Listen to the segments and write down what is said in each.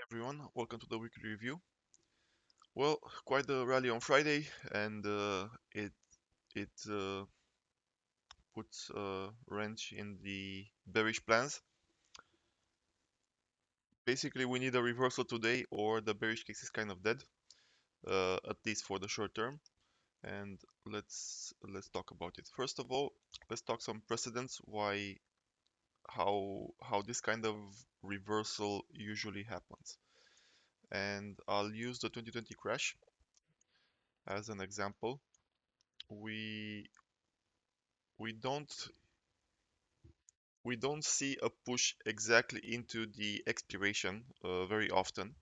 Everyone, welcome to the weekly review. Well, quite the rally on Friday, and it puts a wrench in the bearish plans. Basically, we need a reversal today, or the bearish case is kind of dead, at least for the short term. And let's talk about it. First of all, let's talk some precedents. How this kind of reversal usually happens. And I'll use the 2020 crash as an example. We we don't we don't see a push exactly into the expiration very often,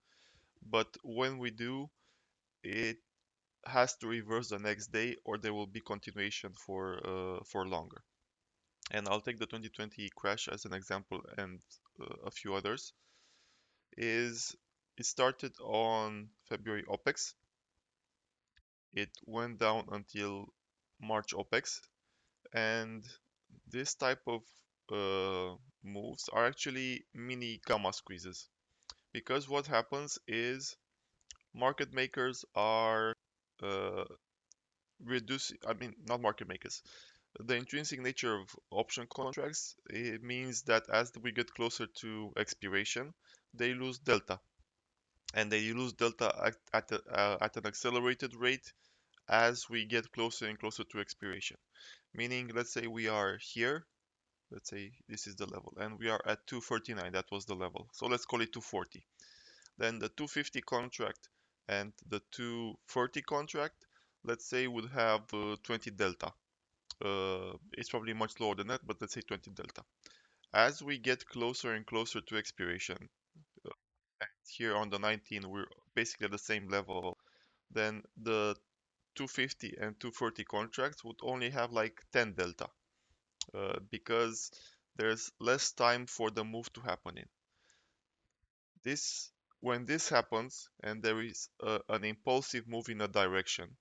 but when we do, it has to reverse the next day, or there will be continuation for longer. And I'll take the 2020 crash as an example, and a few others. Is It started on February OPEX. It went down until March OPEX, and this type of moves are actually mini gamma squeezes, because what happens is market makers are uh, reducing, I mean, not market makers, the intrinsic nature of option contracts, it means that as we get closer to expiration, they lose delta, and they lose delta at an accelerated rate as we get closer and closer to expiration. Meaning, let's say we are here, let's say this is the level, and we are at 239, that was the level, so let's call it 240. Then the 250 contract and the 240 contract, let's say, would have 20 delta. It's probably much lower than that, but let's say 20 delta. As we get closer and closer to expiration, uh, here on the 19 we're basically at the same level, then the 250 and 240 contracts would only have like 10 delta, because there's less time for the move to happen in. This When this happens and there is an impulsive move in a direction,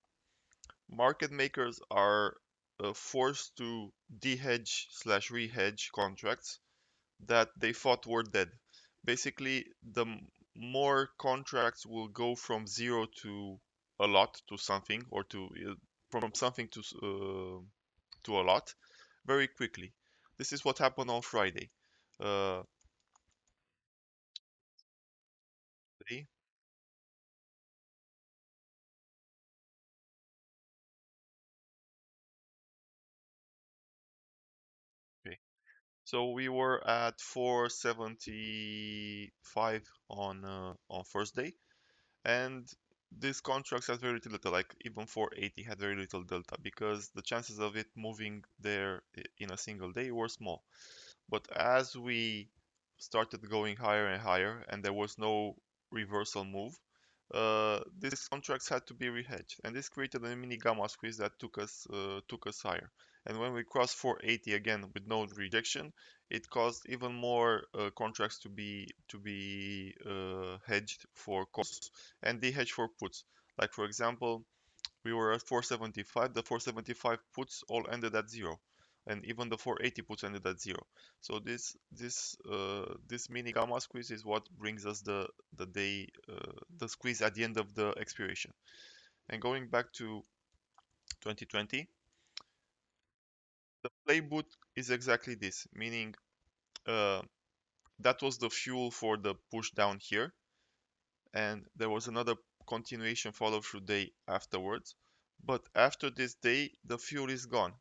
market makers are forced to de-hedge slash re-hedge contracts that they thought were dead. Basically, more contracts will go from zero to a lot to something, or to from something to a lot very quickly. This is what happened on Friday. Uh, okay. So we were at 475 on Thursday, and these contracts had very little delta, like even 480 had very little delta, because the chances of it moving there in a single day were small. But as we started going higher and higher, and there was no reversal move, these contracts had to be rehedged, and this created a mini gamma squeeze that took us higher. And when we crossed 480 again with no rejection, it caused even more contracts to be hedged for calls and de-hedged for puts. Like for example, we were at 475. The 475 puts all ended at zero, and even the 480 puts ended at zero. So this mini gamma squeeze is what brings us the squeeze at the end of the expiration. And going back to 2020, the playbook is exactly this, meaning uh, that was the fuel for the push down here, and there was another continuation follow through day afterwards. But after this day, the fuel is gone,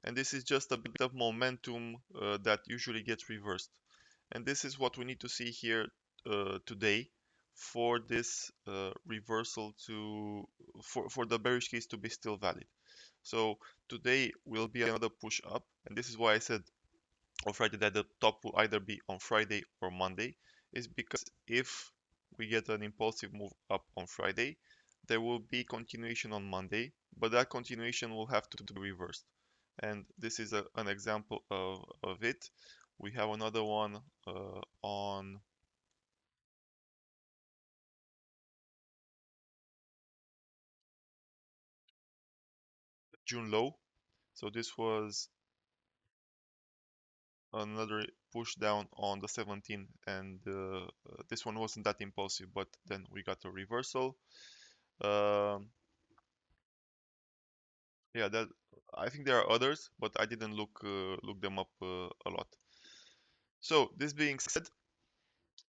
and this is just a bit of momentum that usually gets reversed. And this is what we need to see here today for this reversal for the bearish case to be still valid. So today will be another push up, and this is why I said on Friday that the top will either be on Friday or Monday, is because if we get an impulsive move up on Friday, there will be continuation on Monday, but that continuation will have to be reversed. And this is an example of it. We have another one on June low. So this was another push down on the 17, and this one wasn't that impulsive, but then we got a reversal. Um, yeah, that I think there are others, but I didn't look them up a lot. So this being said,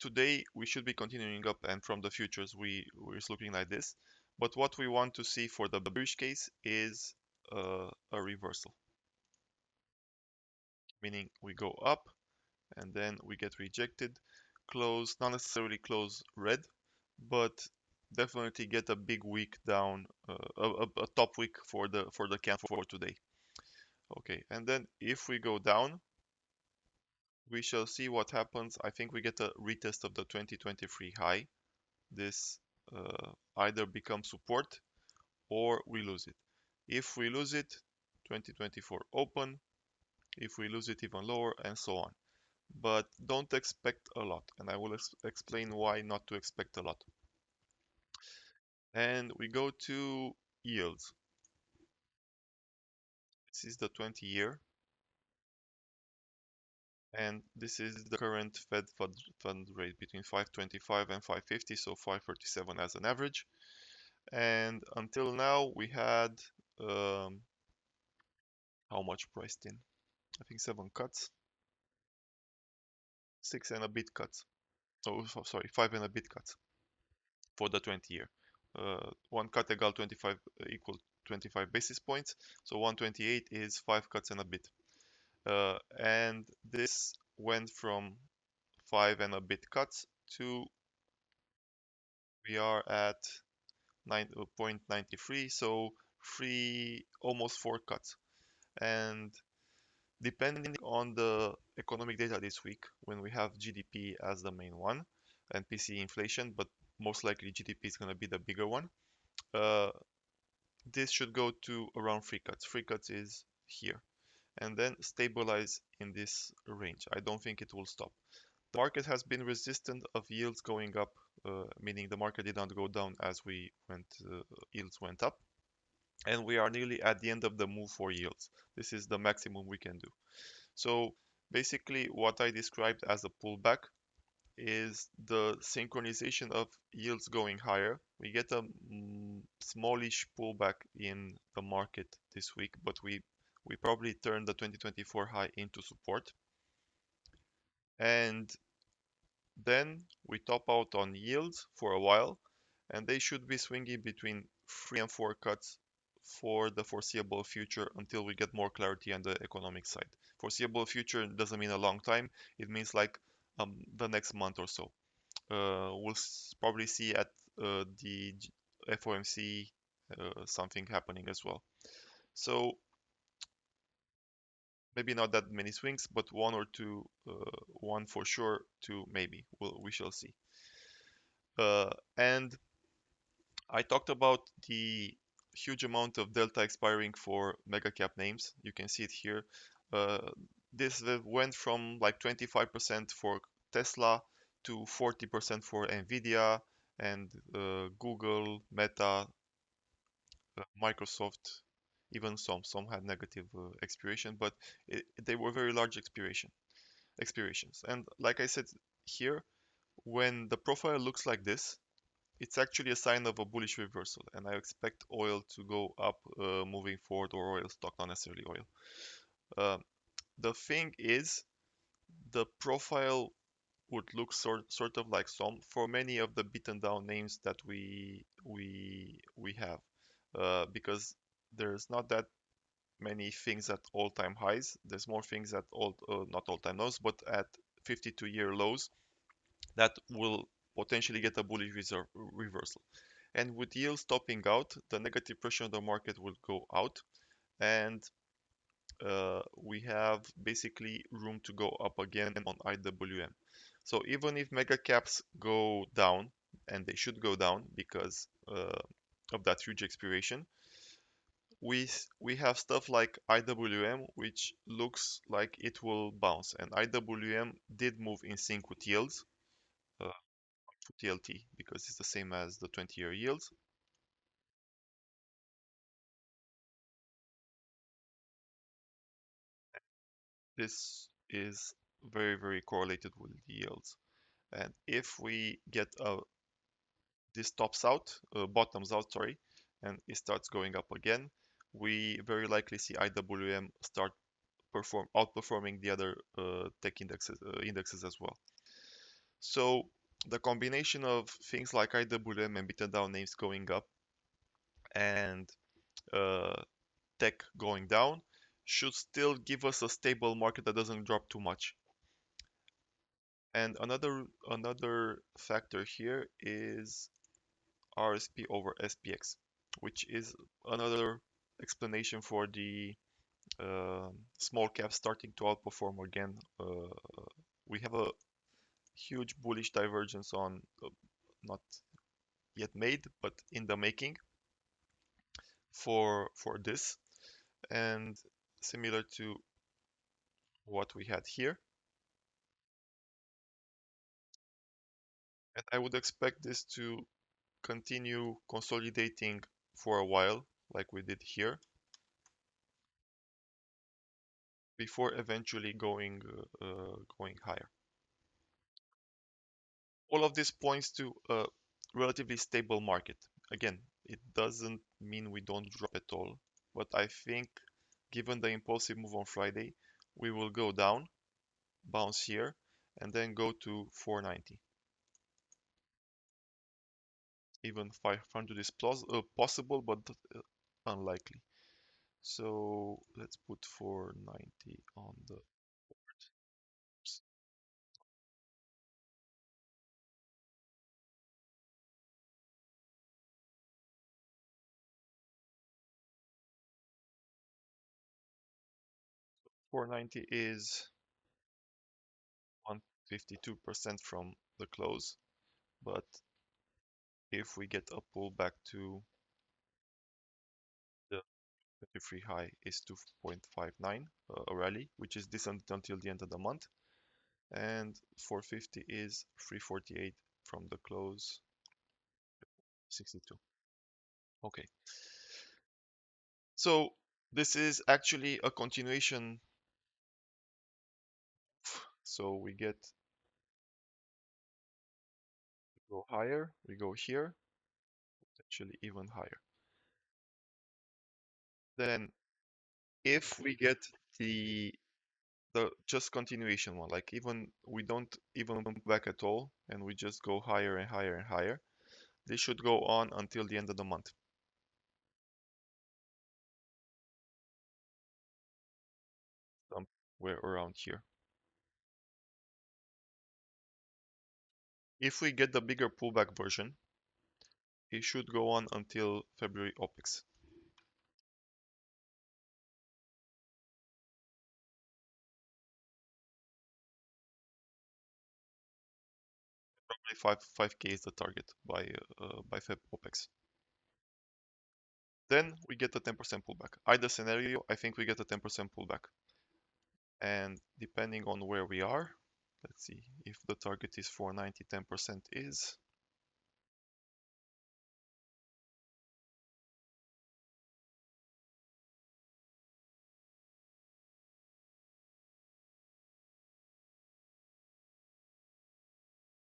today we should be continuing up, and from the futures we're looking like this. But what we want to see for the bearish case is a reversal, meaning we go up and then we get rejected, close, not necessarily close red, but definitely get a big wick down, a top wick for the candle for today. Okay, and then if we go down, we shall see what happens. I think we get a retest of the 2023 high. This either becomes support or we lose it. If we lose it, 2024 open. If we lose it, even lower, and so on. But don't expect a lot, and I will explain why not to expect a lot. And we go to yields. This is the 20-year, and this is the current Fed fund rate between 525 and 550, so 537 as an average. And until now, we had um, how much priced in? I think 7 cuts, 6 and a bit cuts. Oh, sorry, 5 and a bit cuts for the 20-year. 1 cut equal 25 equal 25 basis points. So 128 is 5 cuts and a bit. And this went from 5 and a bit cuts to we are at 9.93, so almost 4 cuts. And depending on the economic data this week, when we have GDP as the main one and PCE inflation, but most likely GDP is going to be the bigger one, uh, this should go to around 3 cuts. 3 cuts is here, and then stabilize in this range. I don't think it will stop. The market has been resistant of yields going up, meaning the market did not go down as yields went up, and we are nearly at the end of the move for yields. This is the maximum we can do. So basically, what I described as a pullback is the synchronization of yields going higher. We get a smallish pullback in the market this week, but we probably turn the 2024 high into support. And then we top out on yields for a while, and they should be swinging between 3 and 4 cuts for the foreseeable future until we get more clarity on the economic side. Foreseeable future doesn't mean a long time, it means like the next month or so. We'll probably see at the FOMC something happening as well. So maybe not that many swings, but one or two, one for sure, two maybe. We shall see. And I talked about the huge amount of delta expiring for mega cap names. You can see it here. Uh, this went from like 25% for Tesla to 40% for Nvidia and Google, Meta, Microsoft, even some had negative expiration, but they were very large expirations. And like I said here, when the profile looks like this, it's actually a sign of a bullish reversal, and I expect oil to go up moving forward, or oil stock, not necessarily oil. The thing is, the profile would look sort of like some for many of the beaten down names that we have, because there's not that many things at all-time highs. There's more things at not all-time lows, but at 52-year lows that will potentially get a bullish reversal. And with yields topping out, the negative pressure on the market will go out, and we have basically room to go up again on IWM. So even if mega caps go down, and they should go down because of that huge expiration, we have stuff like IWM, which looks like it will bounce, and IWM did move in sync with yields, uh, TLT, because it's the same as the 20-year yields. This is very correlated with the yields. And if we get this bottoms out, sorry, and it starts going up again, we very likely see IWM start outperforming the other tech indexes as well. So the combination of things like IWM and beaten down names going up and uh, tech going down should still give us a stable market that doesn't drop too much. And another factor here is RSP over SPX, which is another explanation for the small caps starting to outperform again. We have a huge bullish divergence on not yet made, but in the making for this, and similar to what we had here. And I would expect this to continue consolidating for a while, like we did here, before eventually going higher. All of this points to a relatively stable market. Again, it doesn't mean we don't drop at all, but I think given the impulsive move on Friday, we will go down, bounce here, and then go to 490. Even 500 is possible, but unlikely. So let's put 490 on the board. 490 is 152% from the close, but if we get a pullback to the 23 high is 2.59, a rally, which is decent until the end of the month, and 450 is 348 from the close, 62. Okay, so this is actually a continuation. So we go higher, we go here, potentially even higher. Then if we get the just continuation one, like even we don't even come back at all, and we just go higher and higher and higher, this should go on until the end of the month. Somewhere around here. If we get the bigger pullback version, it should go on until February OPEX. Probably 5k is the target by Feb OPEX. Then we get a 10% pullback. Either scenario, I think we get a 10% pullback. And depending on where we are, let's see, if the target is 490, 10% is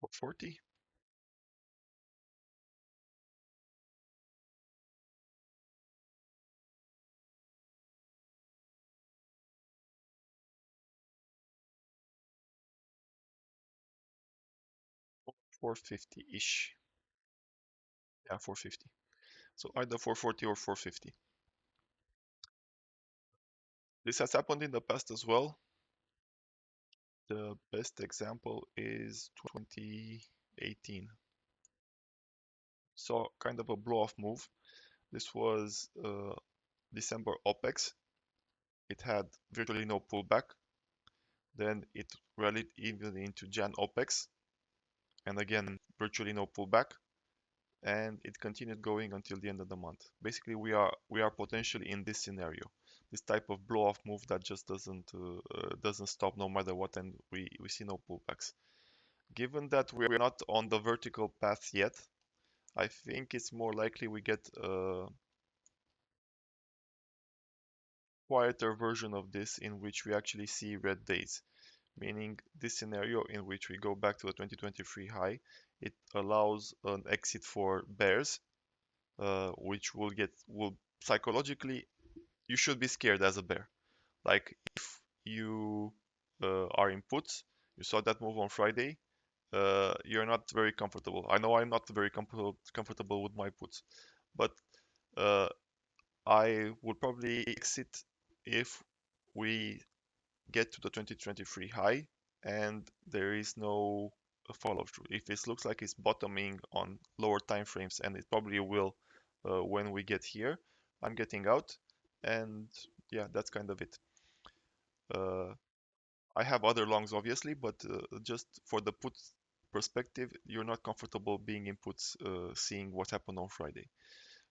440. 450-ish. Yeah, 450. So either 440 or 450. This has happened in the past as well. The best example is 2018. So kind of a blow-off move. This was December OPEX. It had virtually no pullback. Then it rallied even into Jan OPEX. And again, virtually no pullback. And it continued going until the end of the month. Basically, we are potentially in this scenario, this type of blow-off move that just doesn't stop no matter what, and we see no pullbacks. Given that we're not on the vertical path yet, I think it's more likely we get a quieter version of this in which we actually see red days. meaning this scenario in which we go back to the 2023 high, it allows an exit for bears, which will psychologically, you should be scared as a bear. Like if you are in puts, you saw that move on Friday, you're not very comfortable. I know I'm not very comfortable with my puts, but uh, I would probably exit if we get to the 2023 high and there is no follow through. If it looks like it's bottoming on lower time frames, and it probably will when we get here, I'm getting out, and yeah, that's kind of it. Uh, I have other longs obviously, but just for the put perspective, you're not comfortable being in puts, seeing what happened on Friday.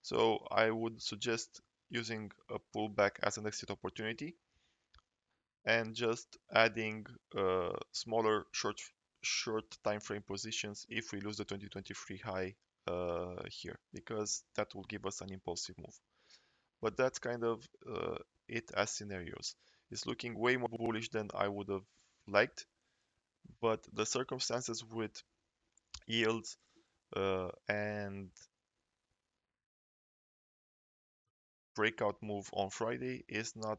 So I would suggest using a pullback as an exit opportunity and just adding smaller short time frame positions if we lose the 2023 high here, because that will give us an impulsive move. But that's kind of it as scenarios. It's looking way more bullish than I would have liked, but the circumstances with yields and breakout move on Friday is not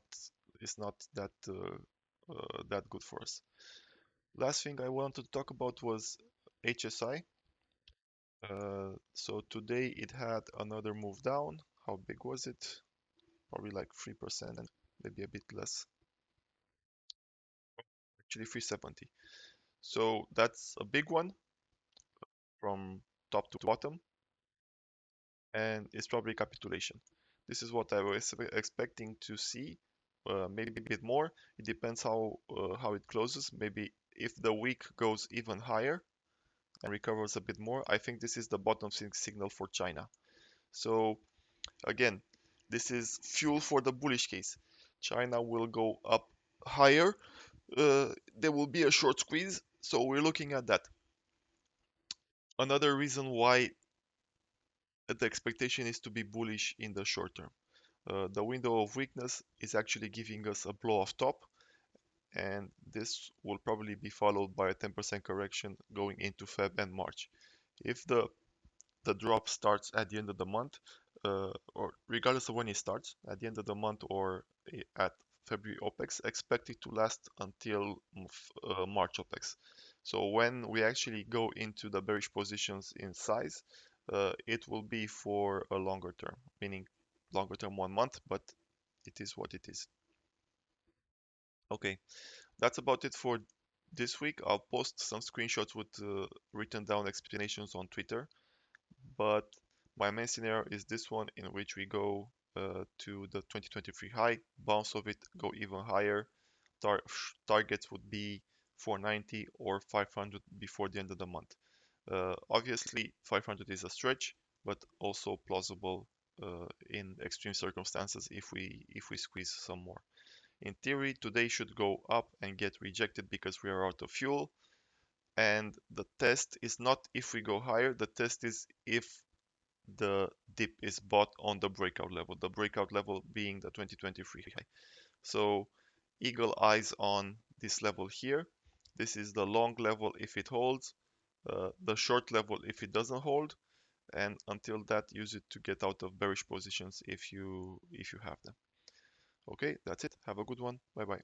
that good for us. Last thing I wanted to talk about was HSI. So today it had another move down. How big was it? Probably like 3%, maybe a bit less. Actually 370. So that's a big one from top to bottom, and it's probably capitulation. This is what I was expecting to see, maybe a bit more. It depends how it closes. Maybe if the week goes even higher and recovers a bit more, I think this is the bottom signal for China. So again, this is fuel for the bullish case. China will go up higher. There will be a short squeeze, so we're looking at that. Another reason why the expectation is to be bullish in the short term. The window of weakness is actually giving us a blow off top, and this will probably be followed by a 10% correction going into Feb and March. If the drop starts at the end of the month, or regardless of when it starts, at the end of the month or at February OPEX, expect it to last until March OPEX. So when we actually go into the bearish positions in size, it will be for a longer term, meaning longer term 1 month, but it is what it is. Okay, that's about it for this week. I'll post some screenshots with written down explanations on Twitter, but my main scenario is this one in which we go to the 2023 high, bounce of it, go even higher. Targets would be 490 or 500 before the end of the month. Obviously, 500 is a stretch, but also plausible in extreme circumstances if we squeeze some more. In theory, today should go up and get rejected because we are out of fuel. And the test is not if we go higher, the test is if the dip is bought on the breakout level being the 2023 high. So eagle eyes on this level here. This is the long level if it holds, the short level if it doesn't hold, and until that, use it to get out of bearish positions if you have them. Okay, that's it. Have a good one. Bye bye.